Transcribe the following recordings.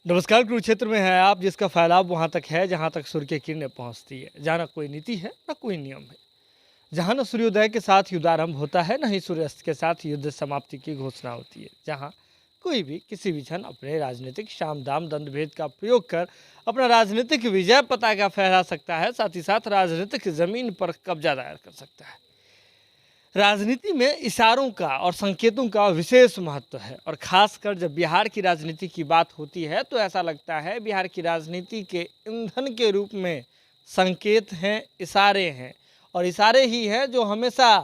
नमस्कार। कुरुक्षेत्र में है आप, जिसका फैलाव वहाँ तक है जहाँ तक सूर्य की किरणें पहुँचती है। जहाँ न कोई नीति है, न कोई नियम है। जहाँ न सूर्योदय के साथ युद्धारंभ होता है, न ही सूर्यास्त के साथ युद्ध समाप्ति की घोषणा होती है। जहाँ कोई भी किसी भी क्षण अपने राजनीतिक साम दाम दंड भेद का प्रयोग कर अपना राजनीतिक विजय पताका फहरा सकता है, साथ ही साथ राजनीतिक जमीन पर कब्जा दायर कर सकता है। राजनीति में इशारों का और संकेतों का विशेष महत्व है, और खासकर जब बिहार की राजनीति की बात होती है तो ऐसा लगता है बिहार की राजनीति के ईंधन के रूप में संकेत हैं, इशारे हैं। और इशारे ही हैं जो हमेशा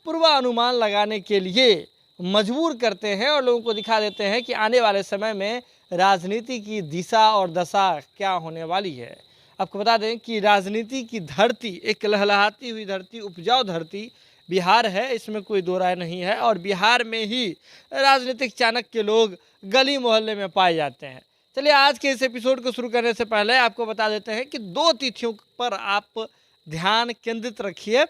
पूर्वानुमान लगाने के लिए मजबूर करते हैं और लोगों को दिखा देते हैं कि आने वाले समय में राजनीति की दिशा और दशा क्या होने वाली है। आपको बता दें कि राजनीति की धरती, एक लहलहाती हुई धरती, उपजाऊ धरती बिहार है, इसमें कोई दो राय नहीं है। और बिहार में ही राजनीतिक चाणक्य लोग गली मोहल्ले में पाए जाते हैं। चलिए, आज के इस एपिसोड को शुरू करने से पहले आपको बता देते हैं कि दो तिथियों पर आप ध्यान केंद्रित रखिए।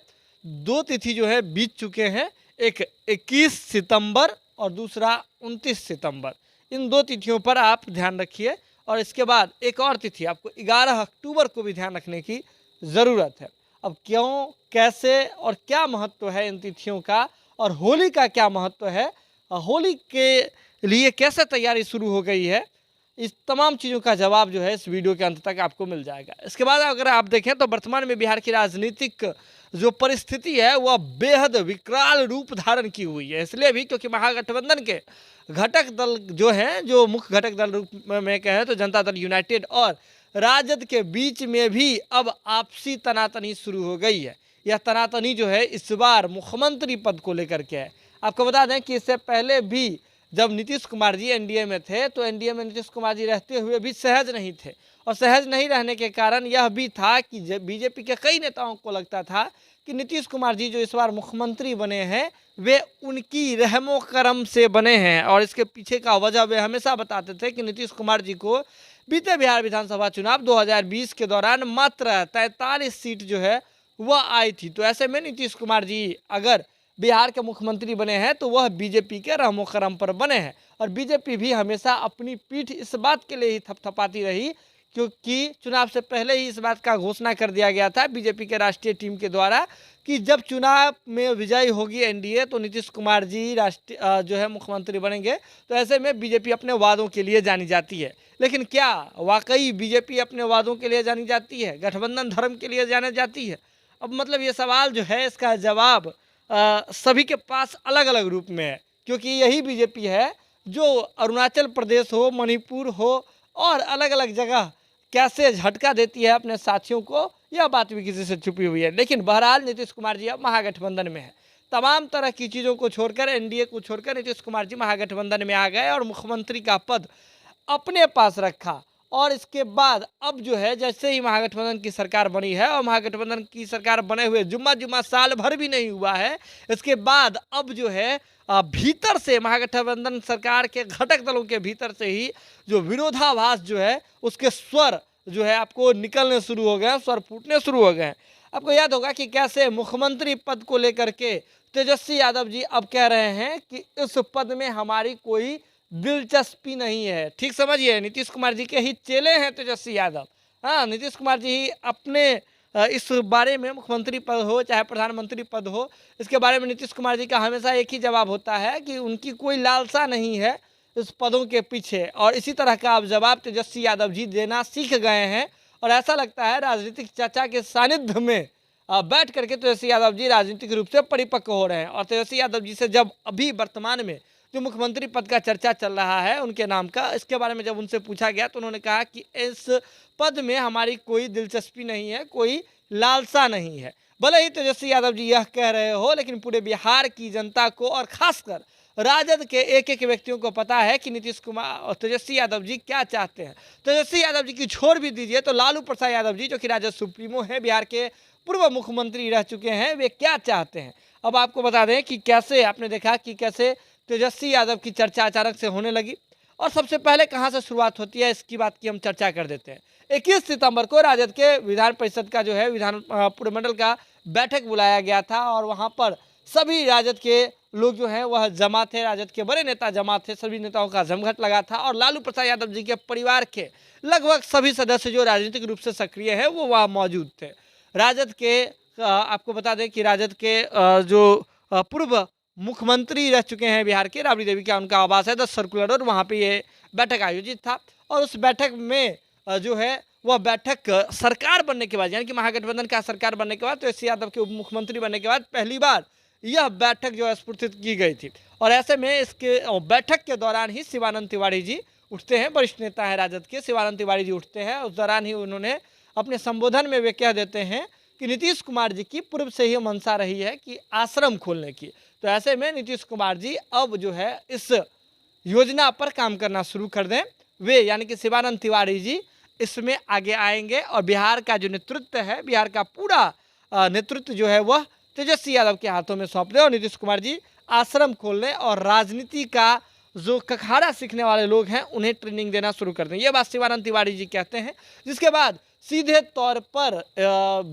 दो तिथि जो है बीत चुके हैं, एक 21 सितंबर और दूसरा 29 सितंबर। इन दो तिथियों पर आप ध्यान रखिए। और इसके बाद एक और तिथि आपको 11 अक्टूबर को भी ध्यान रखने की ज़रूरत है। अब क्यों, कैसे और क्या महत्व है इन तिथियों का, और होली का क्या महत्व है, होली के लिए कैसे तैयारी शुरू हो गई है, इस तमाम चीज़ों का जवाब जो है इस वीडियो के अंत तक आपको मिल जाएगा। इसके बाद अगर आप देखें तो वर्तमान में बिहार की राजनीतिक जो परिस्थिति है वह बेहद विकराल रूप धारण की हुई है। इसलिए भी क्योंकि महागठबंधन के घटक दल जो हैं, जो मुख्य घटक दल रूप में कहें तो जनता दल यूनाइटेड और राजद के बीच में भी अब आपसी तनातनी शुरू हो गई है। यह तनातनी जो है इस बार मुख्यमंत्री पद को लेकर के है। आपको बता दें कि इससे पहले भी जब नीतीश कुमार जी एनडीए में थे तो एनडीए में नीतीश कुमार जी रहते हुए भी सहज नहीं थे। और सहज नहीं रहने के कारण यह भी था कि बीजेपी के कई नेताओं को लगता था कि नीतीश कुमार जी जो इस बार मुख्यमंत्री बने हैं वे उनकी रहमो करम से बने हैं। और इसके पीछे का वजह वे हमेशा बताते थे कि नीतीश कुमार जी को बीते बिहार विधानसभा चुनाव 2020 के दौरान मात्र 43 सीट जो है वह आई थी। तो ऐसे में नीतीश कुमार जी अगर बिहार के मुख्यमंत्री बने हैं तो वह बीजेपी के रहमो करम पर बने हैं। और बीजेपी भी हमेशा अपनी पीठ इस बात के लिए ही थपथपाती रही, क्योंकि चुनाव से पहले ही इस बात का घोषणा कर दिया गया था बीजेपी के राष्ट्रीय टीम के द्वारा कि जब चुनाव में विजयी होगी एनडीए तो नीतीश कुमार जी राष्ट्रीय जो है मुख्यमंत्री बनेंगे। तो ऐसे में बीजेपी अपने वादों के लिए जानी जाती है। लेकिन क्या वाकई बीजेपी अपने वादों के लिए जानी जाती है, गठबंधन धर्म के लिए जानी जाती है? अब मतलब ये सवाल जो है इसका जवाब सभी के पास अलग अलग रूप में है, क्योंकि यही बीजेपी है जो अरुणाचल प्रदेश हो, मणिपुर हो और अलग अलग जगह कैसे झटका देती है अपने साथियों को, यह बात भी किसी से छुपी हुई है। लेकिन बहरहाल नीतीश कुमार जी अब महागठबंधन में है। तमाम तरह की चीज़ों को छोड़कर, एनडीए को छोड़कर नीतीश कुमार जी महागठबंधन में आ गए और मुख्यमंत्री का पद अपने पास रखा। और इसके बाद अब जो है जैसे ही महागठबंधन की सरकार बनी है, और महागठबंधन की सरकार बने हुए जुम्मा साल भर भी नहीं हुआ है, इसके बाद अब जो है भीतर से महागठबंधन सरकार के घटक दलों के भीतर से ही जो विरोधाभास जो है उसके स्वर जो है आपको निकलने शुरू हो गए हैं, स्वर फूटने शुरू हो गए हैं। आपको याद होगा कि कैसे मुख्यमंत्री पद को लेकर के तेजस्वी यादव जी अब कह रहे हैं कि इस पद में हमारी कोई दिलचस्पी नहीं है। ठीक समझिए, नीतीश कुमार जी के ही चेले हैं तेजस्वी यादव। हाँ, नीतीश कुमार जी ही अपने इस बारे में, मुख्यमंत्री पद हो चाहे प्रधानमंत्री पद हो, इसके बारे में नीतीश कुमार जी का हमेशा एक ही जवाब होता है कि उनकी कोई लालसा नहीं है इस पदों के पीछे। और इसी तरह का अब जवाब तेजस्वी यादव जी देना सीख गए हैं। और ऐसा लगता है राजनीतिक चर्चा के सानिध्य में बैठ करके तेजस्वी यादव जी राजनीतिक रूप से परिपक्व हो रहे हैं। और तेजस्वी यादव जी से जब अभी वर्तमान में जो मुख्यमंत्री पद का चर्चा चल रहा है उनके नाम का, इसके बारे में जब उनसे पूछा गया तो उन्होंने कहा कि इस पद में हमारी कोई दिलचस्पी नहीं है, कोई लालसा नहीं है। भले ही तेजस्वी यादव जी यह कह रहे हो, लेकिन पूरे बिहार की जनता को और खासकर राजद के एक एक व्यक्तियों को पता है कि नीतीश कुमार और तेजस्वी यादव जी क्या चाहते हैं। तेजस्वी यादव जी की छोड़ भी दीजिए तो लालू प्रसाद यादव जी, जो कि राजद सुप्रीमो है, बिहार के पूर्व मुख्यमंत्री रह चुके हैं, वे क्या चाहते हैं। अब आपको बता दें कि कैसे आपने देखा कि कैसे तेजस्वी यादव की चर्चा अचानक से होने लगी। और सबसे पहले कहां से शुरुआत होती है इसकी बात की हम चर्चा कर देते हैं। 21 सितंबर को राजद के विधान परिषद का जो है विधान पूर्व मंडल का बैठक बुलाया गया था, और वहां पर सभी राजद के लोग जो हैं वह जमा थे, राजद के बड़े नेता जमा थे, सभी नेताओं का जमघट लगा था और लालू प्रसाद यादव जी के परिवार के लगभग सभी सदस्य जो राजनीतिक रूप से सक्रिय है वो वहाँ मौजूद थे। राजद के आपको बता दें कि राजद के जो पूर्व मुख्यमंत्री रह चुके हैं बिहार के, राबड़ी देवी का उनका आवास है 10 सर्कुलर, और वहाँ पे ये बैठक आयोजित था। और उस बैठक में जो है वह बैठक सरकार बनने के बाद, यानी कि महागठबंधन का सरकार बनने के बाद, तेजस्वी यादव के उप मुख्यमंत्री बनने के बाद पहली बार यह बैठक जो है स्फूर्तित की गई थी। और ऐसे में इसके बैठक के दौरान ही शिवानंद तिवारी जी उठते हैं, वरिष्ठ नेता है राजद के शिवानंद तिवारी जी उठते हैं। उस दौरान ही उन्होंने अपने संबोधन में वे कह देते हैं कि नीतीश कुमार जी की पूर्व से ही मंशा रही है कि आश्रम खोलने की। तो ऐसे में नीतीश कुमार जी अब जो है इस योजना पर काम करना शुरू कर दें। वे यानी कि शिवानंद तिवारी जी इसमें आगे आएंगे और बिहार का जो नेतृत्व है, बिहार का पूरा नेतृत्व जो है वह तेजस्वी यादव के हाथों में सौंप दें और नीतीश कुमार जी आश्रम खोलने और राजनीति का जो कखाड़ा सीखने वाले लोग हैं उन्हें ट्रेनिंग देना शुरू कर दें। ये बात शिवानंद तिवारी जी कहते हैं, जिसके बाद सीधे तौर पर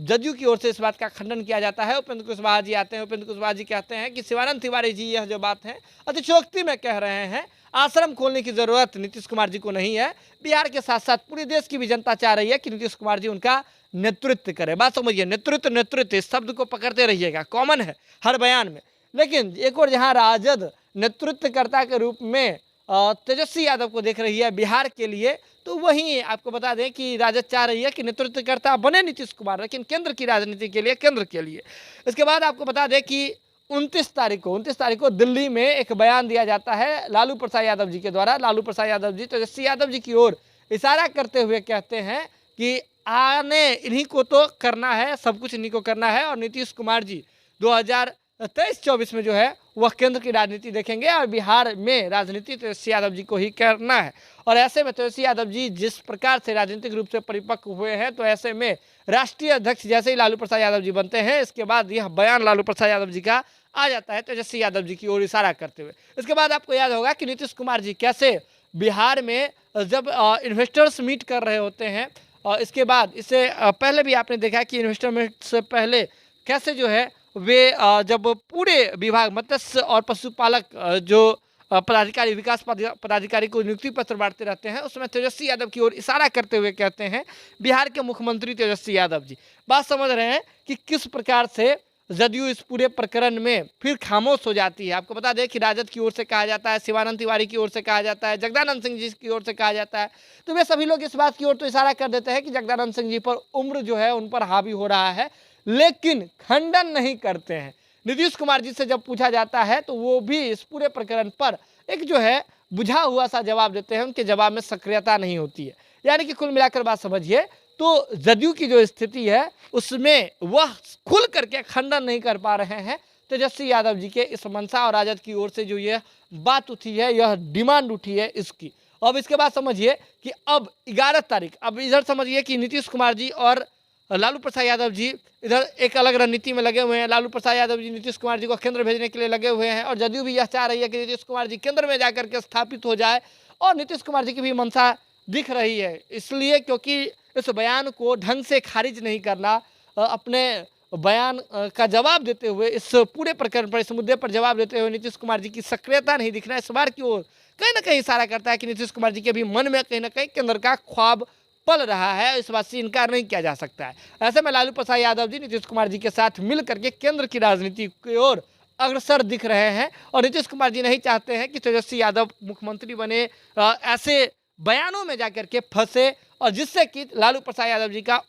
जदयू की ओर से इस बात का खंडन किया जाता है। उपेंद्र कुशवाहा जी आते हैं, उपेंद्र कुशवाहा जी कहते हैं कि शिवानंद तिवारी जी यह जो बात है अतिशयोक्ति में कह रहे हैं, आश्रम खोलने की जरूरत नीतीश कुमार जी को नहीं है। बिहार के साथ साथ पूरे देश की भी जनता चाह रही है कि नीतीश कुमार जी उनका नेतृत्व करे। बात समझिए, नेतृत्व नेतृत्व इस शब्द को पकड़ते रहिएगा, कॉमन है हर बयान में। लेकिन एक और जहां राजद नेतृत्वकर्ता के रूप में तेजस्वी यादव को देख रही है बिहार के लिए, तो वहीं आपको बता दें कि राजद चाह रही है कि नेतृत्वकर्ता बने नीतीश कुमार, लेकिन केंद्र की राजनीति के लिए, केंद्र के लिए। इसके बाद आपको बता दें कि 29 तारीख को दिल्ली में एक बयान दिया जाता है लालू प्रसाद यादव जी के द्वारा। लालू प्रसाद यादव जी तेजस्वी यादव जी की ओर इशारा करते हुए कहते हैं कि आने इन्हीं को तो करना है, सब कुछ इन्हीं को करना है और नीतीश कुमार जी 2023-24 में जो है वह केंद्र की राजनीति देखेंगे और बिहार में राजनीति तेजस्वी यादव जी को ही करना है। और ऐसे में तेजस्वी यादव जी जिस प्रकार से राजनीतिक रूप से परिपक्व हुए हैं, तो ऐसे में राष्ट्रीय अध्यक्ष जैसे ही लालू प्रसाद यादव जी बनते हैं, इसके बाद यह बयान लालू प्रसाद यादव जी का आ जाता है तेजस्वी यादव जी की ओर इशारा करते हुए। इसके बाद आपको याद होगा कि नीतीश कुमार जी कैसे बिहार में जब इन्वेस्टर्स मीट कर रहे होते हैं, और इसके बाद इससे पहले भी आपने देखा कि इन्वेस्टर मीट से पहले कैसे जो है वे जब पूरे विभाग मत्स्य और पशुपालक जो पदाधिकारी, विकास पदाधिकारी को नियुक्ति पत्र बांटते रहते हैं, उसमें तेजस्वी यादव की ओर इशारा करते हुए कहते हैं बिहार के मुख्यमंत्री तेजस्वी यादव जी। बात समझ रहे हैं कि किस प्रकार से जदयू इस पूरे प्रकरण में फिर खामोश हो जाती है। आपको बता दें कि राजद की ओर से कहा जाता है, शिवानंद तिवारी की ओर से कहा जाता है, जगदानंद सिंह जी की ओर से कहा जाता है, तो वे सभी लोग इस बात की ओर तो इशारा कर देते हैं कि जगदानंद सिंह जी पर उम्र जो है उन पर हावी हो रहा है, लेकिन खंडन नहीं करते हैं। नीतीश कुमार जी से जब पूछा जाता है तो वो भी इस पूरे प्रकरण पर एक जो है बुझा हुआ सा जवाब देते हैं, उनके जवाब में सक्रियता नहीं होती है। यानी कि कुल मिलाकर बात समझिए तो जदयू की जो स्थिति है उसमें वह खुल करके खंडन नहीं कर पा रहे हैं तेजस्वी यादव जी के इस मंशा, और राजद की ओर से जो यह बात उठी है, यह डिमांड उठी है इसकी। अब इसके बाद समझिए कि अब 11 तारीख, अब इधर समझिए कि नीतीश कुमार जी और लालू प्रसाद यादव जी इधर एक अलग रणनीति में लगे हुए हैं। लालू प्रसाद यादव जी नीतीश कुमार जी को केंद्र भेजने के लिए लगे हुए हैं और जदयू भी यह चाह रही है कि नीतीश कुमार जी केंद्र में जाकर के स्थापित हो जाए, और नीतीश कुमार जी की भी मंशा दिख रही है। इसलिए क्योंकि इस बयान को ढंग से खारिज नहीं करना, अपने बयान का जवाब देते हुए इस पूरे प्रकरण पर, इस मुद्दे पर जवाब देते हुए नीतीश कुमार जी की सक्रियता नहीं दिखना इस बार की ओर कहीं ना कहीं इशारा करता है कि नीतीश कुमार जी के भी मन में कहीं ना कहीं केंद्र का ख्वाब पल रहा है। इस बात से इनकार नहीं किया जा सकता है। ऐसे में लालू प्रसाद यादव जी नीतीश कुमार जी के साथ मिल करके केंद्र की राजनीति की ओर अग्रसर दिख रहे हैं, और नीतीश कुमार जी नहीं चाहते हैं कि तेजस्वी यादव मुख्यमंत्री बने, ऐसे बयानों में जाकर के फंसे, और जिससे कि लालू प्रसाद यादव जी का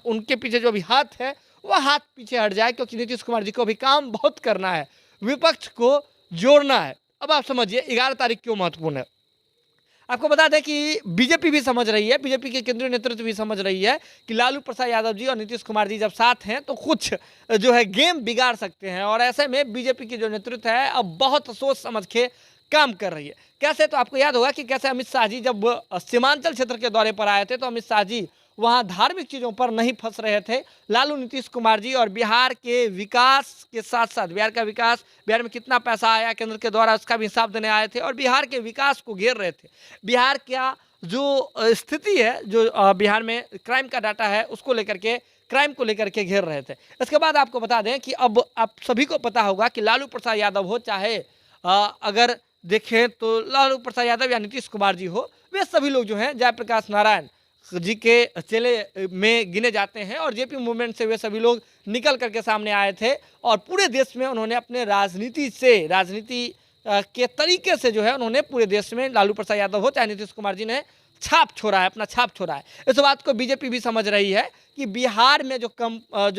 उनके पीछे जो भी हाथ है वह हाथ पीछे हट जाए, क्योंकि नीतीश कुमार जी को भी काम बहुत करना है, विपक्ष को जोड़ना है। अब आप समझिए 11 तारीख क्यों महत्वपूर्ण है। आपको बता दें कि बीजेपी भी समझ रही है, बीजेपी के केंद्रीय नेतृत्व भी समझ रही है कि लालू प्रसाद यादव जी और नीतीश कुमार जी जब साथ हैं तो कुछ जो है गेम बिगाड़ सकते हैं, और ऐसे में बीजेपी की जो नेतृत्व है अब बहुत सोच समझ के काम कर रही है। कैसे, तो आपको याद होगा कि कैसे अमित शाह जी जब सीमांचल क्षेत्र के दौरे पर आए थे तो अमित शाह जी वहाँ धार्मिक चीज़ों पर नहीं फंस रहे थे। लालू, नीतीश कुमार जी और बिहार के विकास के साथ साथ बिहार का विकास, बिहार में कितना पैसा आया केंद्र के द्वारा उसका भी हिसाब देने आए थे, और बिहार के विकास को घेर रहे थे। बिहार का जो स्थिति है, जो बिहार में क्राइम का डाटा है उसको लेकर के क्राइम को लेकर के घेर रहे थे। इसके बाद आपको बता दें कि अब आप सभी को पता होगा कि लालू प्रसाद यादव हो, चाहे अगर देखें तो लालू प्रसाद यादव या नीतीश कुमार जी हो, वे सभी लोग जो हैं जयप्रकाश नारायण जी के चेले में गिने जाते हैं और जेपी मूवमेंट से वे सभी लोग निकल करके सामने आए थे और पूरे देश में उन्होंने अपने राजनीति के तरीके से जो है उन्होंने पूरे देश में लालू प्रसाद यादव हो चाहे नीतीश कुमार जी ने छाप छोड़ा है, अपना छाप छोड़ा है। इस बात को बीजेपी भी समझ रही है कि बिहार में जो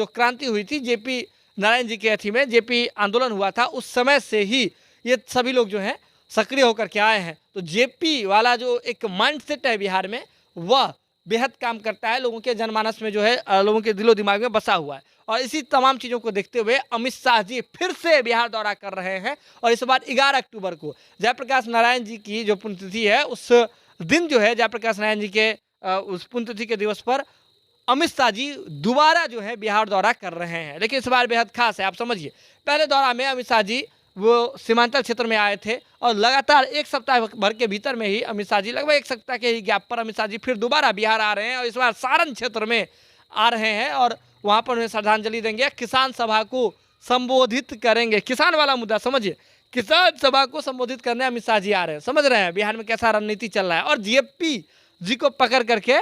क्रांति हुई थी जेपी नारायण जी के अथी में, जेपी आंदोलन हुआ था, उस समय से ही ये सभी लोग जो हैं सक्रिय होकर के आए हैं। तो जेपी वाला जो एक माइंडसेट है बिहार में, वह बेहद काम करता है, लोगों के जनमानस में जो है लोगों के दिलो दिमाग में बसा हुआ है। और इसी तमाम चीज़ों को देखते हुए अमित शाह जी फिर से बिहार दौरा कर रहे हैं और इस बार 11 अक्टूबर को जयप्रकाश नारायण जी की जो पुण्यतिथि है, उस दिन जो है जयप्रकाश नारायण जी के उस पुण्यतिथि के दिवस पर अमित शाह जी दोबारा जो है बिहार दौरा कर रहे हैं। लेकिन इस बार बेहद खास है, आप समझिए। पहले दौरा में अमित शाह जी वो सीमांचल क्षेत्र में आए थे और लगातार एक सप्ताह भर के भीतर में ही अमित शाह जी, लगभग एक सप्ताह के ही गैप पर अमित शाह जी फिर दोबारा बिहार आ रहे हैं और इस बार सारण क्षेत्र में आ रहे हैं और वहाँ पर उन्हें श्रद्धांजलि देंगे, किसान सभा को संबोधित करेंगे। किसान वाला मुद्दा समझिए, किसान सभा को संबोधित करने अमित शाह जी आ रहे हैं। समझ रहे हैं बिहार में कैसा रणनीति चल रहा है। और जेपी जी को पकड़ करके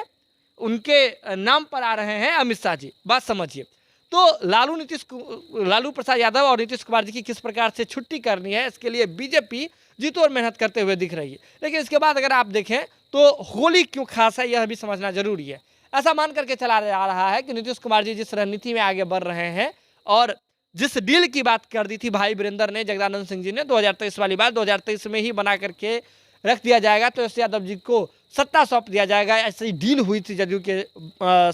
उनके नाम पर आ रहे हैं अमित शाह जी, बात समझिए। तो लालू प्रसाद यादव और नीतीश कुमार जी की किस प्रकार से छुट्टी करनी है, इसके लिए बीजेपी जी तो और मेहनत करते हुए दिख रही है। लेकिन इसके बाद अगर आप देखें तो होली क्यों खास है, यह भी समझना जरूरी है। ऐसा मान करके चला जा रहा है कि नीतीश कुमार जी जिस रणनीति में आगे बढ़ रहे हैं और जिस डील की बात कर दी थी भाई वीरेंद्र ने, जगदानंद सिंह जी ने, 2023 वाली बात 2023 में ही बना करके रख दिया जाएगा, तो तेजस्वी यादव जी को सत्ता सौंप दिया जाएगा, ऐसी डील हुई थी जदयू के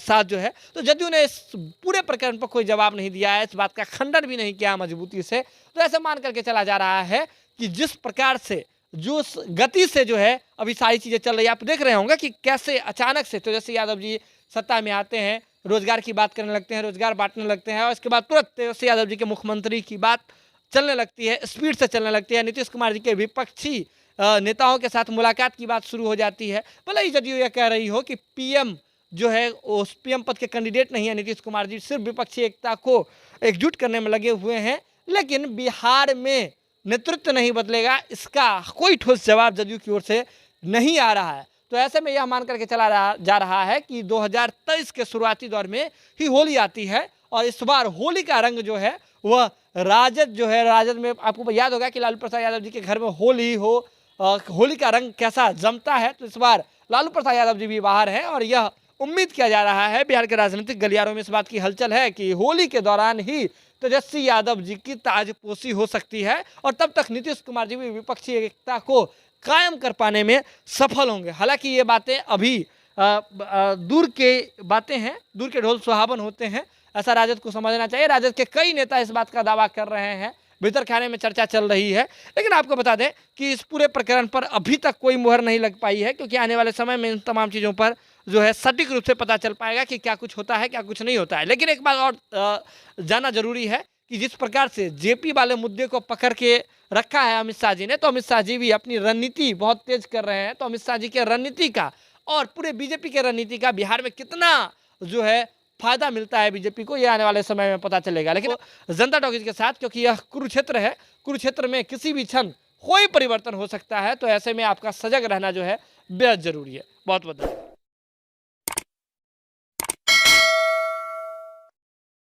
साथ जो है। तो जदयू ने इस पूरे प्रकरण पर कोई जवाब नहीं दिया है, इस बात का खंडन भी नहीं किया मजबूती से। तो ऐसा मान करके चला जा रहा है कि जिस प्रकार से जो गति से जो है अभी सारी चीज़ें चल रही है, आप देख रहे होंगे कि कैसे अचानक से तेजस्वी यादव जी सत्ता में आते हैं, रोजगार की बात करने लगते हैं, रोजगार बांटने लगते हैं और इसके बाद तुरंत तेजस्वी यादव जी के मुख्यमंत्री की बात चलने लगती है, स्पीड से चलने लगती है। नीतीश कुमार जी के विपक्षी नेताओं के साथ मुलाकात की बात शुरू हो जाती है। भले ही जदयू यह कह रही हो कि पीएम जो है उस पीएम पद के कैंडिडेट नहीं है नीतीश कुमार जी, सिर्फ विपक्षी एकता को एकजुट करने में लगे हुए हैं, लेकिन बिहार में नेतृत्व नहीं बदलेगा, इसका कोई ठोस जवाब जदयू की ओर से नहीं आ रहा है। तो ऐसे में यह मान करके चला जा रहा है कि 2023 के शुरुआती दौर में ही होली आती है और इस बार होली का रंग जो है वह राजद में, आपको याद होगा कि लालू प्रसाद यादव जी के घर में होली हो, होली का रंग कैसा जमता है। तो इस बार लालू प्रसाद यादव जी भी बाहर हैं और यह उम्मीद किया जा रहा है, बिहार के राजनीतिक गलियारों में इस बात की हलचल है कि होली के दौरान ही तेजस्वी यादव जी की ताजपोशी हो सकती है और तब तक नीतीश कुमार जी भी विपक्षी एकता को कायम कर पाने में सफल होंगे। हालांकि ये बातें अभी दूर के बातें हैं, दूर के ढोल सुहावन होते हैं, ऐसा राजद को समझना चाहिए। राजद के कई नेता इस बात का दावा कर रहे हैं, भीतर खाने में चर्चा चल रही है। लेकिन आपको बता दें कि इस पूरे प्रकरण पर अभी तक कोई मुहर नहीं लग पाई है, क्योंकि आने वाले समय में इन तमाम चीज़ों पर जो है सटीक रूप से पता चल पाएगा कि क्या कुछ होता है, क्या कुछ नहीं होता है। लेकिन एक बात और जानना जरूरी है कि जिस प्रकार से जेपी वाले मुद्दे को पकड़ के रखा है अमित शाह जी ने, तो अमित शाह जी भी अपनी रणनीति बहुत तेज कर रहे हैं। तो अमित शाह जी के रणनीति का और पूरे बीजेपी के रणनीति का बिहार में कितना जो है फायदा मिलता है बीजेपी को, यह आने वाले समय में पता चलेगा। लेकिन जनता टॉकीज के साथ, क्योंकि यह कुरुक्षेत्र है, कुरुक्षेत्र में किसी भी क्षण कोई परिवर्तन हो सकता है, तो ऐसे में आपका सजग रहना जो है बेहद जरूरी है। बहुत बहुत धन्यवाद।